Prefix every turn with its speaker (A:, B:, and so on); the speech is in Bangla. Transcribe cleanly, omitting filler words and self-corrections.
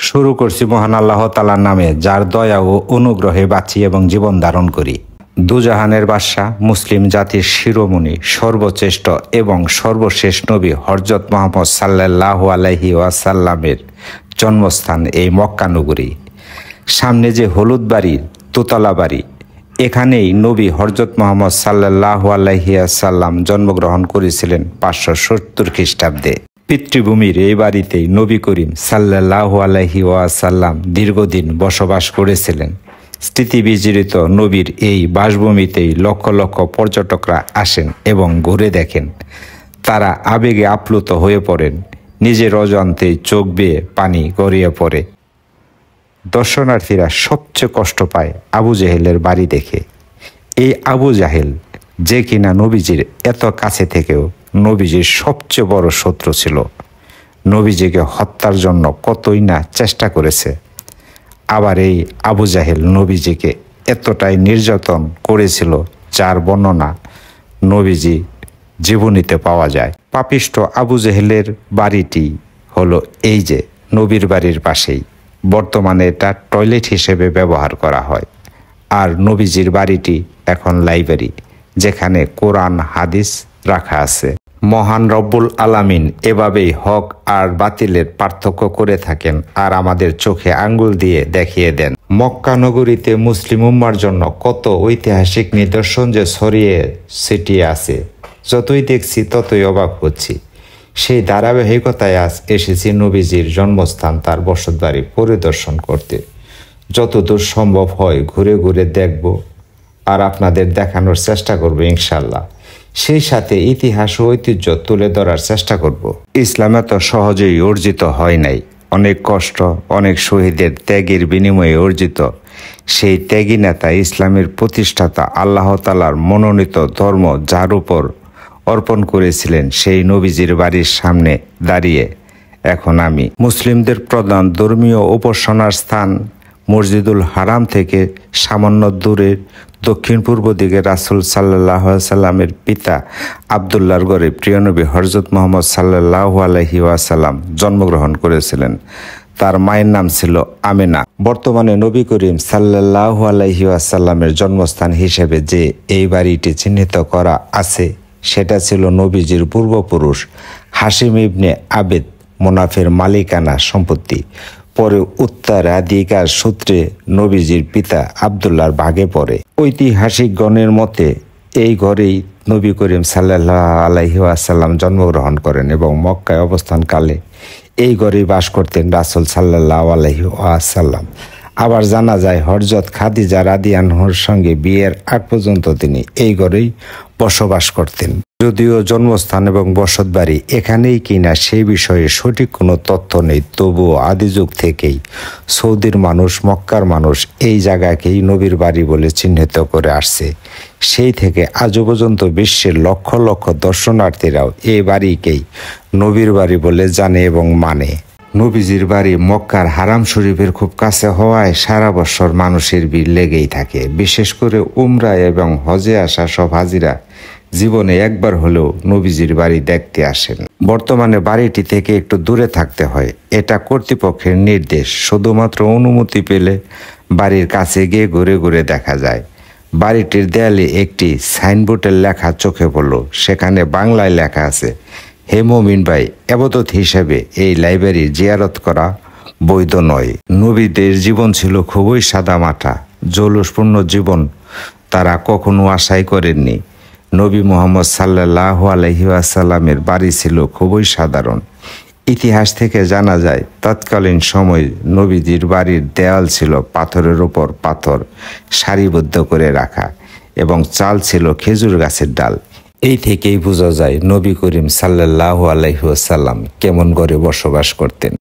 A: শুরু করছি মহান আল্লাহ তাআলার নামে, যার দয়া ও অনুগ্রহে বাঁচি এবং জীবন ধারণ করি। দুজাহানের বাদশাহ, মুসলিম জাতির শিরোমণি, সর্বশ্রেষ্ঠ এবং সর্বশেষ নবী হযরত মুহাম্মদ সাল্লাল্লাহু আলাইহি ওয়াসাল্লামের জন্মস্থান এই মক্কা নগরী। সামনে যে হলুদ বাড়ি, দোতলা বাড়ি, এখানেই নবী হযরত মুহাম্মদ সাল্লাল্লাহু আলাইহি ওয়াসাল্লাম জন্মগ্রহণ করেছিলেন 570 খ্রিস্টাব্দে। পিতৃভূমির এই বাড়িতেই নবী করিম সাল্লাল্লাহু আলাইহি ওয়াসাল্লাম দীর্ঘদিন বসবাস করেছিলেন। স্মৃতিবিজড়িত নবীর এই বাসভূমিতেই লক্ষ লক্ষ পর্যটকরা আসেন এবং ঘুরে দেখেন। তারা আবেগে আপ্লুত হয়ে পড়েন, নিজের অজান্তেই চোখ বেয়ে পানি গড়িয়ে পড়ে। দর্শনার্থীরা সবচেয়ে কষ্ট পায় আবু জেহেলের বাড়ি দেখে। এই আবু জাহেল, যে কিনা নবীজির এত কাছে থেকেও নবীজির সবচেয়ে বড় শত্রু ছিল, নবীজিকে হত্যার জন্য কতই না চেষ্টা করেছে। আবার এই আবু জাহেল নবীজিকে এতটাই নির্যাতন করেছিল, যার বর্ণনা নবীজি জীবনীতে পাওয়া যায়। পাপিষ্ঠ আবু জেহেলের বাড়িটি হলো এই যে নবীর বাড়ির পাশেই। বর্তমানে এটা টয়লেট হিসেবে ব্যবহার করা হয়। আর নবীজির বাড়িটি এখন লাইব্রেরি, যেখানে কোরআন হাদিস রাখা আছে। মহান রব্বুল আলামিন এভাবেই হক আর বাতিলের পার্থক্য করে থাকেন আর আমাদের চোখে আঙ্গুল দিয়ে দেখিয়ে দেন। মক্কা নগরীতে মুসলিম উম্মার জন্য কত ঐতিহাসিক নিদর্শন যে ছড়িয়ে ছিটিয়ে আছে, যতই দেখছি ততই অবাক হচ্ছি। সেই ধারাবাহিকতায় আজ এসেছি নবীজির জন্মস্থান, তার বসতবাড়ি পরিদর্শন করতে। যতদূর সম্ভব হয় ঘুরে ঘুরে দেখব আর আপনাদের দেখানোর চেষ্টা করব ইনশাল্লাহ। সেই সাথে ইতিহাস ও ঐতিহ্য তুলে ধরার চেষ্টা করব। ইসলাম এত সহজেই অর্জিত হয় নাই, অনেক কষ্ট, অনেক শহীদের ত্যাগের বিনিময়ে অর্জিত। সেই ত্যাগী নেতা, ইসলামের প্রতিষ্ঠাতা, আল্লাহ তাআলার মনোনীত ধর্ম যার উপর অর্পণ করেছিলেন, সেই নবীজির বাড়ির সামনে দাঁড়িয়ে এখন আমি মুসলিমদের প্রধান ধর্মীয় উপাসনার স্থান মসজিদুল হারাম থেকে সামান্য দূরের দক্ষিণ পূর্ব দিকে রাসূল সাল্লাল্লাহু আলাইহি ওয়াসাল্লামের পিতা আব্দুল্লাহর ঘরে প্রিয় নবী হযরত মুহাম্মদ সাল্লাল্লাহু আলাইহি ওয়াসাল্লাম জন্মগ্রহণ করেছিলেন। তার মায়ের নাম ছিল আমেনা। বর্তমানে নবী করিম সাল্লাল্লাহু আলাইহি ওয়াসাল্লামের জন্মস্থান হিসেবে যে এই বাড়িটি চিহ্নিত করা আছে, সেটা ছিল নবীজির পূর্বপুরুষ হাশিম ইবনে আবেদ মুনাফের মালিকানা সম্পত্তি। পরে উত্তরাধিকার সূত্রে নবীজির পিতা আব্দুল্লাহর ভাগে পড়ে। ঐতিহাসিকগণের মতে এই ঘরেই নবী করিম সাল্লাল্লাহু আলাইহি ওয়াসাল্লাম জন্মগ্রহণ করেন এবং মক্কায় অবস্থানকালে এই ঘরেই বাস করতেন রাসূল সাল্লাল্লাহু আলাইহি ওয়াসাল্লাম। আবার জানা যায় হযরত খাদিজা রাদিয়াল্লাহু আনহার সঙ্গে বিয়ের আগ পর্যন্ত তিনি এই ঘরেই বসবাস করতেন। যদিও জন্মস্থান এবং বসতবাড়ি এখানেই কিনা সেই বিষয়ে সঠিক কোনো তথ্য নেই, তবুও আদিযুগ থেকেই সৌদির মানুষ, মক্কার মানুষ এই জায়গাকেই নবীর বাড়ি বলে চিহ্নিত করে আসছে। সেই থেকে আজও পর্যন্ত বিশ্বের লক্ষ লক্ষ দর্শনার্থীরাও এই বাড়িকেই নবীর বাড়ি বলে জানে এবং মানে। নবীজির বাড়ি মক্কার হারাম শরীফের খুব কাছে হওয়ায় সারা বছর মানুষের ভিড় লেগেই থাকে। বিশেষ করে উমরা এবং হজে আসা সব হাজিরা জীবনে একবার হলেও নবীজির বাড়ি দেখতে আসেন। বর্তমানে বাড়িটি থেকে একটু দূরে থাকতে হয়, এটা কর্তৃপক্ষের নির্দেশ। শুধুমাত্র অনুমতি পেলে বাড়ির কাছে গিয়ে ঘুরে ঘুরে দেখা যায়। বাড়িটির দেয়ালে একটি সাইনবোর্ডের লেখা চোখে পড়ল, সেখানে বাংলায় লেখা আছে, হে মুমিন ভাই, ইবাদত হিসেবে এই লাইব্রেরি জিয়ারত করা বৈধ নয়। নবীদের জীবন ছিল খুবই সাদামাটা, জৌলুসপূর্ণ জীবন তারা কখনো আশাই করেননি। নবী মুহাম্মদ সাল্লাল্লাহু আলাইহি ওয়াসাল্লামের বাড়ি ছিল খুবই সাধারণ। ইতিহাস থেকে জানা যায় তৎকালীন সময় নবীজির বাড়ির দেয়াল ছিল পাথরের উপর পাথর সারিবদ্ধ করে রাখা এবং চাল ছিল খেজুর গাছের ডাল। এই থেকেই বোঝা যায় নবী করিম সাল্লাল্লাহু আলাইহি ওয়াসাল্লাম কেমন ঘরে বসবাস করতেন।